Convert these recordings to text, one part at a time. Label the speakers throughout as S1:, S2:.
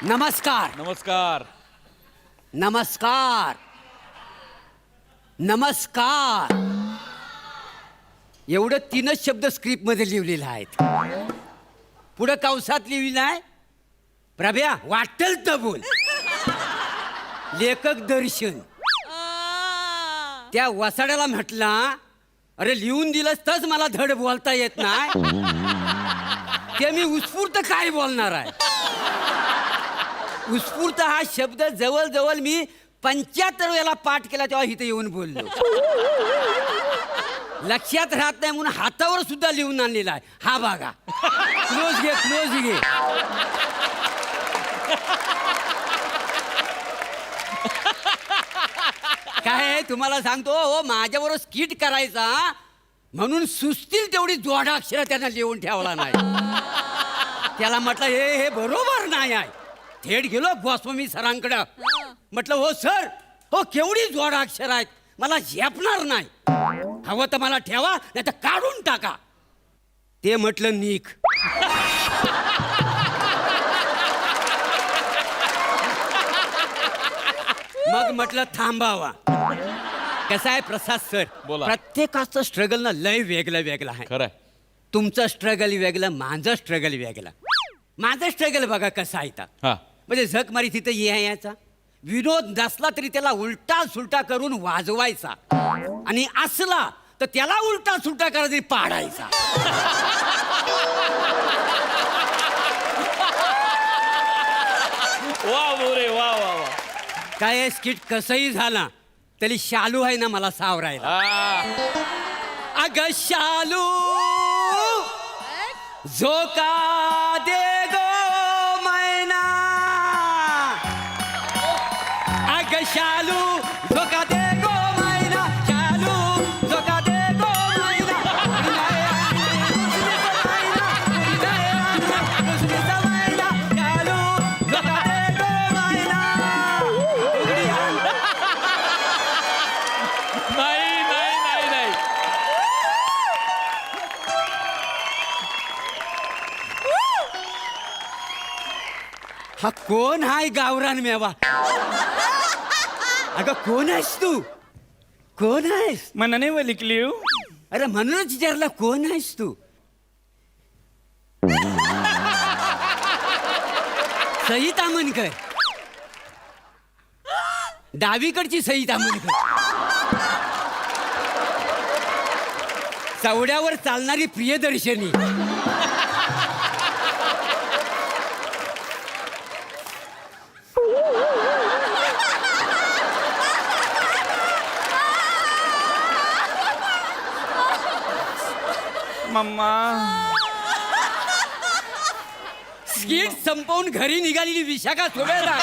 S1: नमस्कार
S2: नमस्कार.
S1: नमस्कार नमस्कार एवढं 3च शब्द स्क्रिप्टमध्ये लिहिलेले आहेत. पुढं कंसात लिहिलं आहे प्रभ्या वाटेल तर बोल. लेखक दर्शन त्या वसाड्याला म्हटला अरे लिहून दिलंस तरच मला धड बोलता येत नाही ते मी उत्स्फूर्त काय बोलणार आहे. उत्स्फूर्त हा शब्द जवळजवळ मी 75 वेळा पाठ केला तेव्हा इथे येऊन बोललो. लक्षात राहत नाही म्हणून हातावर सुद्धा लिहून आणलेला आहे. हा बघा क्लोज घे क्लोज घे. काय आहे, तुम्हाला सांगतो हो माझ्याबरोबर स्किट करायचा म्हणून सुचतील तेवढी जोडाक्षर त्यांना लिहून ठेवला नाही. त्याला म्हटलं हे बरोबर नाही आहे. थेट गेलो गोस्वामी सरांकडं. म्हटलं हो सर हो केवढी जोडाक्षर आहेत मला झेपणार नाही. हवं तर मला ठेवा नाही तर काढून टाका. ते म्हटलं निक. मग म्हटलं थांबावा. कसं आहे प्रसाद सर
S2: बोला.
S1: प्रत्येकाचं स्ट्रगल ना लय वेगळं वेगळं आहे.
S2: खरंय.
S1: तुमचं स्ट्रगल वेगळं माझं स्ट्रगल वेगळं. माझं स्ट्रगल बघा कसं आहे.
S2: हा
S1: म्हणजे झक मारी तिथं यायचा विनोद नसला तरी त्याला उलटा सुलटा करून वाजवायचा आणि असला तर त्याला उलटा सुलटा करा तरी पाडायचा.
S2: वा बोरे वा वा वा.
S1: काय स्किट कसंही झाला तरी शालू आहे ना मला सावरायला. अग शालू झोका दे गो मैना. अग शालू झोका दे गो मैना. शालू झोका दे गो मैना. शालू झोका दे गो मैना.
S2: नाही नाही नाही नाही.
S1: हा कोण हाय गावरान मेवा. अगं कोण आहेस तू कोण आहेस.
S3: मनाने वलिकली.
S1: अरे म्हणूनच विचारलं कोण आहेस तू. सई तामणकर डावीकडची सई तामणकर. चवड्यावर चालणारी प्रियदर्शनी.
S3: मम्मा
S1: स्किट संपवून घरी निघालेली विशाखा सोडायला.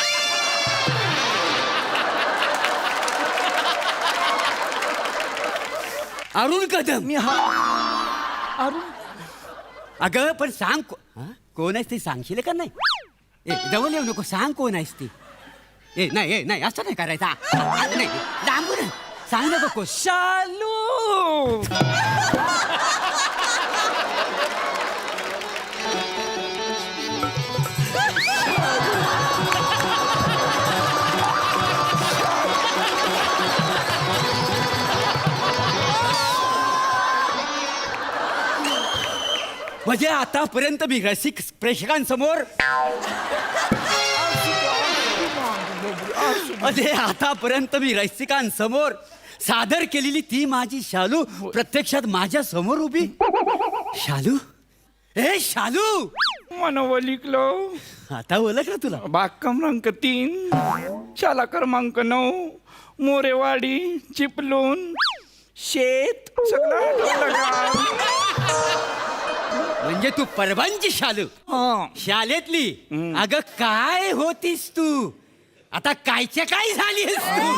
S1: अरुण कदम.
S3: मी हा अरुण
S1: अगं पण सांग कोण आहेस ते सांगशील का नाही. ए जवळ येऊ नको सांग कोण आहेस ती. ए नाही असं नाही करायचा. नाही लांबून सांग नको कोण.
S3: शालू.
S1: म्हणजे आतापर्यंत मी रसिक प्रेक्षकांसमोर म्हणजे आतापर्यंत मी रसिकांसमोर सादर केलेली ती माझी शालू प्रत्यक्षात माझ्या समोर उभी. शालू ए शालू.
S3: मन वलिकलो.
S1: आता ओळखलं तुला.
S3: बाग क्रमांक 3 शाला क्रमांक 9 मोरेवाडी चिपलून शेत सगळं.
S1: म्हणजे तू परवांची शालू शाळेतली. अगं काय होतीस तू आता कायच्या काय झालीस तू.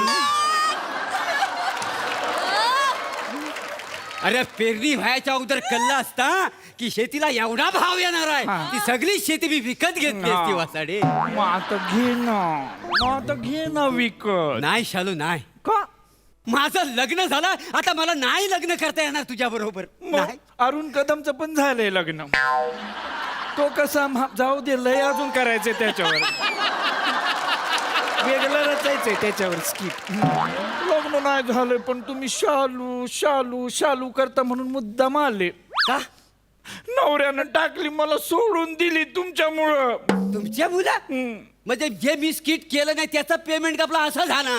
S1: अरे पेरणी व्हायच्या अगोदर कल्ला असता की शेतीला एवढा भाव येणार आहे ती सगळी शेती मी विकत घेतली असती वासाडे.
S3: मग आता घे ना विकत.
S1: नाही शालू नाही.
S3: का
S1: माझं लग्न झालं आता मला नाही लग्न करता येणार तुझ्या बरोबर.
S3: मग अरुण कदमचं पण झालंय लग्न. तो कसा जाऊ दे लय अजून करायचंय त्याच्यावर. वेगळं रचायचंय त्याच्यावर स्किट. लग्न नाही झालंय पण तुम्ही शालू शालू शालू करता म्हणून मुद्दाम आले.
S1: का
S3: नवऱ्यानं टाकली मला सोडून दिली तुमच्यामुळं.
S1: तुमच्या मुला म्हणजे जे मी स्किट केलं नाही त्याचा पेमेंट आपला असा झाला.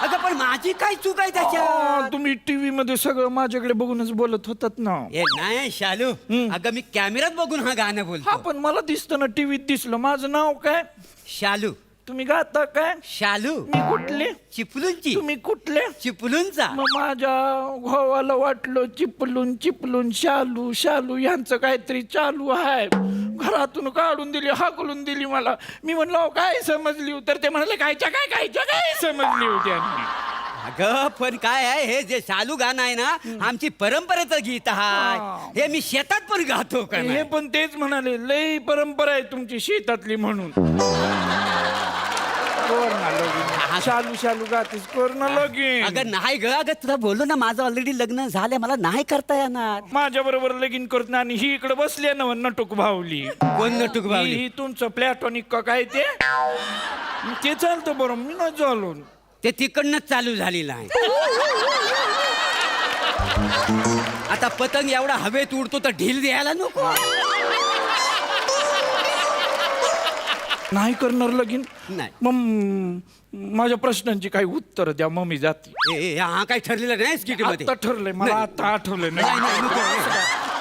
S1: अगं पण माझी काय चूक आहे त्याच्यात?
S3: तुम्ही टीव्ही मध्ये सगळं माझ्याकडे बघूनच बोलत होतात ना.
S1: ए नाही शालू, अगं मी कॅमेऱ्यात बघून हा गाणं
S3: हा
S1: बोलतो.
S3: पण मला दिसतं ना टीव्हीत दिसलं. माझं नाव काय?
S1: शालू.
S3: तुम्ही गाता काय?
S1: शालू.
S3: मी कुठले?
S1: चिपलूनची.
S3: तुम्ही कुठले?
S1: चिपलूनचा.
S3: मग माझ्या भावाला वाटलं चिपलून चिपलून शालू शालू यांचं काहीतरी चालू आहे. घरातून काढून दिली, हाकलून दिली मला. मी म्हणलं "अहो, काय समजली?" तर ते म्हणाले कायच्या काय समजली होती.
S1: अगं पण काय आहे हे जे शालू गाणं आहे ना आमची परंपरेचं गीत आहे. हे मी शेतात पण गातो का
S3: हे
S1: नाही?
S3: पण तेच म्हणाले लई परंपरा आहे तुमची शेतातली म्हणून. कर ना लगीन. शालू शालू गातीस कर ना लगीन.
S1: अगं नाही ग, अगं तुला बोललो ना माझं ऑलरेडी लग्न झालंय, मला नाही करता येणार.
S3: माझ्या बरोबर लगीन करत ना. आणि ही इकडे बसली ना नटूक भावली.
S1: कोण नटूक भावली?
S3: ही तुमचं प्लॅटॉनिक का काय ते चालतं बरं. मी नाही चालू.
S1: ते तिकडनंच चालू झालेलं आहे. आता पतंग एवढा हवेत उडतो तर ढील द्यायला नको.
S3: नाही करणार लगीन.
S1: नाही.
S3: मग माझ्या प्रश्नांची काही उत्तर द्या. मम्मी जाते.
S1: हा काही ठरलेलं नाही स्किट मध्ये.
S3: आता ठरलंय मला. आता आठवलंय
S1: नाही, नाही, नको.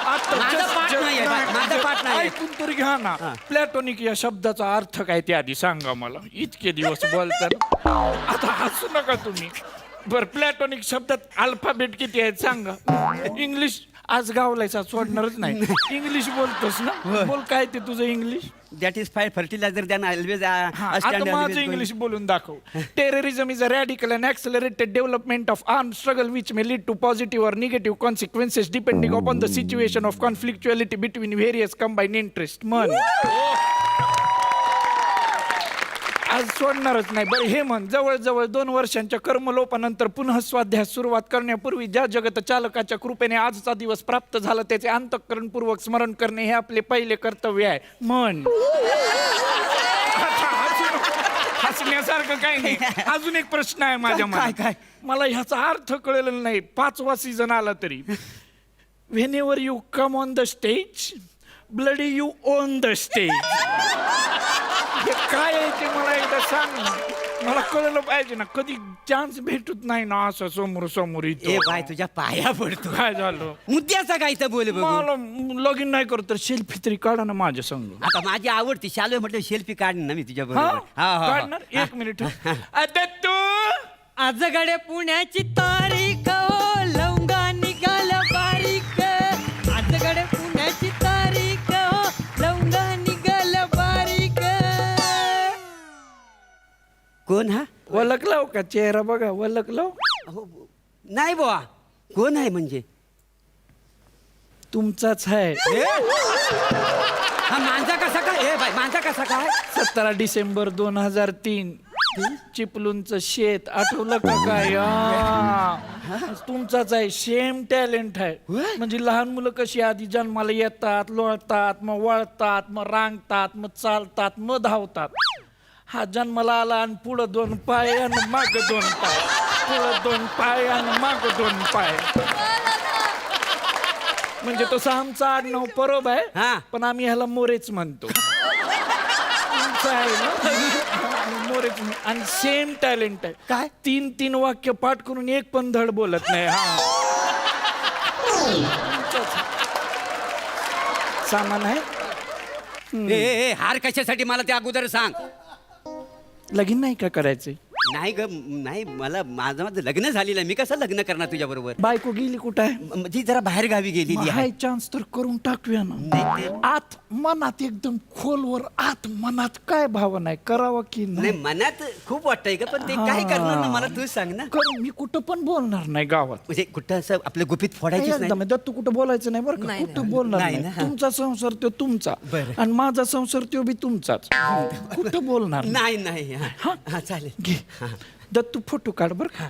S3: आता
S1: माझा
S3: just-
S1: पाठ
S3: just-
S1: नाहीये, माझा पाठ नाहीये.
S3: ऐकून तरी घ्या ना. प्लॅटॉनिक या शब्दाचा अर्थ काय ते आधी सांगा मला. इतके दिवस बोलतात. आता हसू नका तुम्ही. बर प्लॅटॉनिक शब्दात अल्फाबेट किती आहेत सांगा. इंग्लिश आज गावलायचा सोडणारच नाही. इंग्लिश बोलतोस ना. बोल काय ते तुझं इंग्लिश.
S1: दॅट इज फाय फर्टिलायझर दॅन ऑलवेज
S3: आता माझं इंग्लिश बोलून दाखव. Terrorism is a radical and accelerated development of arm struggle which may lead to positive or negative consequences depending upon the situation of conflictuality between various combine interest. म्हण आज सोडणारच नाही. बरं हे म्हण. जवळजवळ 2 वर्षांच्या कर्मलोपानंतर पुन्हा स्वाध्यास सुरुवात करण्यापूर्वी ज्या जगत चालकाच्या कृपेने आजचा दिवस प्राप्त झाला त्याचे अंतःकरणपूर्वक स्मरण करणे हे आपले पहिले कर्तव्य आहे. म्हण. हसण्यासारखं काही नाही. अजून एक प्रश्न आहे माझ्या मनात.
S1: काय?
S3: मला ह्याचा अर्थ कळलेला नाही. 5वा सीझन आला तरी. Whenever you come on the stage bloody you on the stage. हे काय आहे ते मला एकदा सांग ना. मला कळलं पाहिजे ना. कधी चान्स भेटत नाही ना असं समोर समोर.
S1: ए बाय तुझ्या पाया पडतो.
S3: काय झालं?
S1: मुद्द्याचा काय तर बोल बघू.
S3: मला लगीन नाही करत तर सेल्फी तरी काढा ना माझ्या संग.
S1: आता माझी आवडती शालू म्हटलं सेल्फी काढ ना मी तुझ्या
S3: हा?
S1: बरोबर.
S3: काढणार. 1 मिनिट. आता तू
S4: आज गडे पुण्याची तारीख हो लवंगा निघाल बारीक. आज गडे पुण्याची तारीख हो लवंगा निघाल बारीक.
S1: कोण हा?
S3: ओळखलाव का? चेहरा बघा ओळखलाव.
S1: अहो, नाही बुवा. कोण आहे म्हणजे?
S3: तुमचाच आहे.
S1: हा माझा कसा काय? ए बाय माझा कसा काय?
S3: 17 डिसेंबर 2003 चिपलूनचं शेत आठवलं का काय? तुमचाच आहे. सेम टॅलेंट आहे. म्हणजे लहान मुलं कशी आधी जन्माला येतात, लोळतात, मग वळतात, मग रांगतात, मग चालतात, मग धावतात. हा जन्माला आला आणि पुढं 2 पाय आणि माग 2 पाय. पुढं 2 पाय आणि माग 2 पाय. म्हणजे तसं आमचा आडनाव परब
S1: हा.
S3: आहे पण आम्ही ह्याला मोरेच म्हणतो. तुमचं आहे ना मोरेच. आणि सेम टॅलेंट आहे.
S1: काय?
S3: 3 वाक्य पाठ करून एक पण धड बोलत नाही. हा सामान आहे.
S1: ए हार कशासाठी मला ते अगोदर सांग.
S3: लगीन नाही का करायचे?
S1: नाही ग नाही. मला माझं लग्न झालेलं आहे. मी कसं लग्न करणार तुझ्या बरोबर?
S3: बायको गेली कुठं आहे?
S1: ती जरा बाहेर गावी गेलेली आहे.
S3: हाय चान्स तर करून टाकूया ना.
S1: नाही ते-
S3: आत मनात एकदम खोलवर आत मनात काय भावना आहे करावं की
S1: नाही
S3: नाही?
S1: मनात खूप वाटतंय का पण ते काय करणार ना मला तू सांग ना.
S3: करू. मी कुठं पण बोलणार नाही गावात.
S1: म्हणजे कुठं असं आपलं गुपित फोडायचीच नाही.
S3: एकदम दत्तू कुठं बोलायचं नाही बरं का.
S4: नाही,
S3: कुठं बोलणार
S1: नाही
S3: नाही.
S1: ना.
S3: तुमचा संसार तो तुमचा
S1: बरं.
S3: आणि माझा संसार तो बी तुमचाच. कुठं बोलणार नाही.
S1: नाही नाही
S3: हा?
S1: हा चालेल.
S3: घे दत्तू फोटो काढ बर का.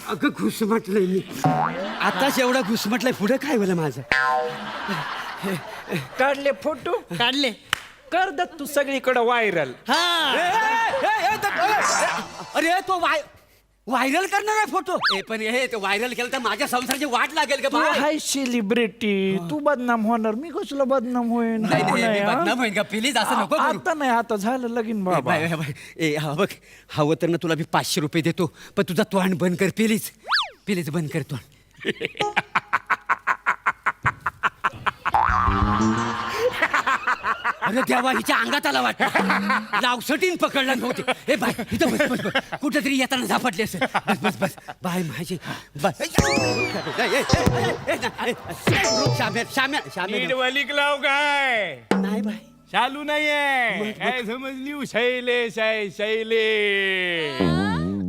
S1: अगं घुसमटलंय मी. आताच एवढा घुसमटलाय पुढे काय बोला माझं.
S3: काढले फोटो
S4: काढले
S3: कर दत्तू सगळीकडे व्हायरल.
S4: हा
S1: अरे तो व्हायरल करणार आहे फोटो. पण हे ते व्हायरल केलं तर माझ्या संसाराची वाट लागेल का
S3: तू
S1: बाय?
S3: हाय सेलिब्रिटी, तू बदनाम होणार, मी कसलं बदनाम होईन?
S1: नाही, नाही,
S3: नाही,
S1: मी
S3: हा?
S1: बदनाम होईन का? प्लीज असं नको करू.
S3: आता नाही, आता झालं लगीन बाबा.
S1: Bye, bye. हा बघ, हवं तर ना तुला मी 500 रुपये देतो, पण तुझा तोंड बंद कर प्लीज. प्लीज बंद कर तोंड. अरे देवा, हिच्या अंगात आला वाटतं. लावसटीन पकडला नव्हते. ए बाय, इथं बस बस बस. कुठेतरी येताना झापटली असेल. बस बस बस. बाय माझी बस.
S3: नीट वलिक लाव काय?
S1: नाही बाय.
S3: चालू नाहीये. काय समजली? शैलेश आहे, शैलेश.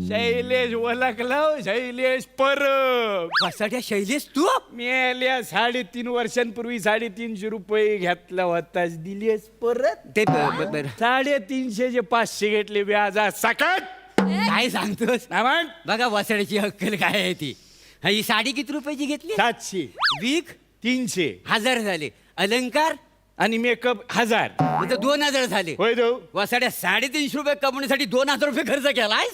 S3: शैलेश वलक लाव, शैलेश परब.
S1: वसाड्या शैलेश तू?
S3: मेल्या 3.5 वर्षांपूर्वी 350 रुपये घेतला होताच, दिलेस परत.
S1: ते
S3: 350 जे 500 घेतले व्याजा सकट.
S1: काय सांगतोस?
S3: ना म्हण.
S1: बघा वसाड्याची अक्कल काय आहे ती. हा, ही साडी किती रुपयाची घेतली?
S3: 700,
S1: वीक
S3: 300
S1: 1000 झाले. अलंकार
S3: आणि मेकअप 1000.
S1: म्हणजे 2000 झाले.
S3: होय तो
S1: वसाड्या 350 रुपये कमवण्यासाठी 2000 रुपये खर्च केलाय.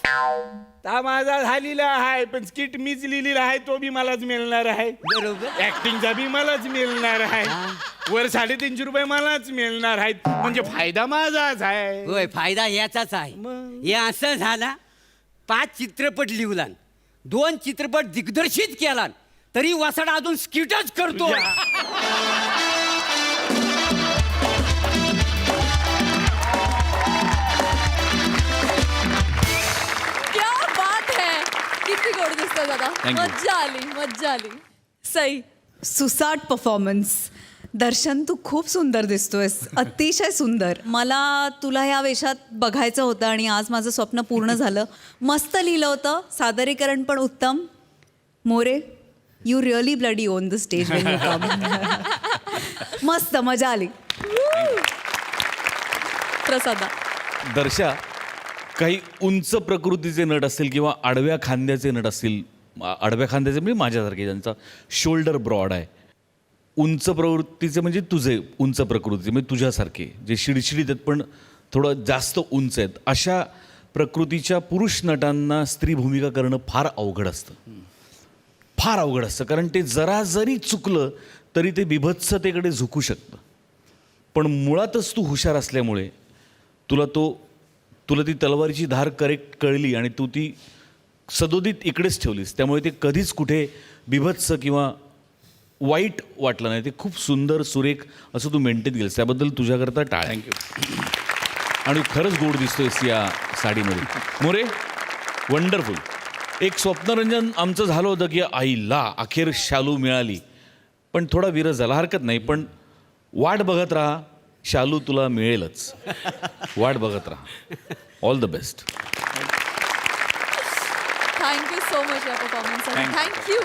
S3: ता माझा झालेला आहे, पण स्किट मीच लिहिलेला आहे, तो बी मलाच मिळणार आहे.
S1: बरोबर.
S3: ऍक्टिंगचा बी मलाच मिळणार आहे. वर 350 रुपये मलाच मिळणार आहेत, म्हणजे फायदा माझाच आहे.
S1: होय, फायदा याचाच आहे.
S3: मग?
S1: हे असं झाला, 5 चित्रपट लिहला, 2 चित्रपट दिग्दर्शित केला, तरी वसाडा अजून स्किटच करतो.
S5: क्या बात है. किती गोड दिसतोय दादा.
S2: you.
S5: मज्जा आली, मज्जा आली. सई, सुसाट परफॉर्मन्स. दर्शन, तू खूप सुंदर दिसतोयस, अतिशय सुंदर. मला तुला ह्या वेशात बघायचं होतं आणि आज माझं स्वप्न पूर्ण झालं. मस्त लिहिलं होतं, सादरीकरण पण उत्तम. More, you really bloody on the stage Wien you come. मस्त, मजा आली. प्रसादा.
S2: दर्शा, काही उंच प्रकृतीचे नट असतील किंवा आडव्या खांद्याचे नट असतील, आडव्या खांद्याचे म्हणजे माझ्यासारखे, ज्यांचा शोल्डर ब्रॉड आहे, उंच प्रवृत्तीचे म्हणजे तुझे उंच प्रकृतीचे म्हणजे तुझ्यासारखे, जे शिडशिडीत आहेत पण थोडं जास्त उंच आहेत, अशा प्रकृतीच्या पुरुष नटांना स्त्री भूमिका करणं फार अवघड असतं. फार अवघड असतं, कारण ते जरा जरी चुकलं तरी ते बिभत्सतेकडे झुकू शकतं. पण मुळातच तू हुशार असल्यामुळे तुला ती तलवारीची धार करेक्ट कळली आणि तू ती सदोदित इकडेच ठेवलीस, त्यामुळे ते कधीच कुठे बिभत्स किंवा वाईट वाटलं नाही. ते खूप सुंदर सुरेख असं तू मेंटेन केलंस, त्याबद्दल तुझ्याकरता टाळ. थँक्यू. आणि खरंच गोड दिसतोयस या साडीमध्ये. मोरे, वंडरफुल. एक स्वप्नरंजन आमचं झालं होतं की आईला अखेर शालू मिळाली, पण थोडा विरस झाला, हरकत नाही. पण वाट बघत राहा, शालू तुला मिळेलच. वाट बघत राहा. All the best.
S5: Thank you so much या परफॉर्मन्ससाठी. थँक्यू.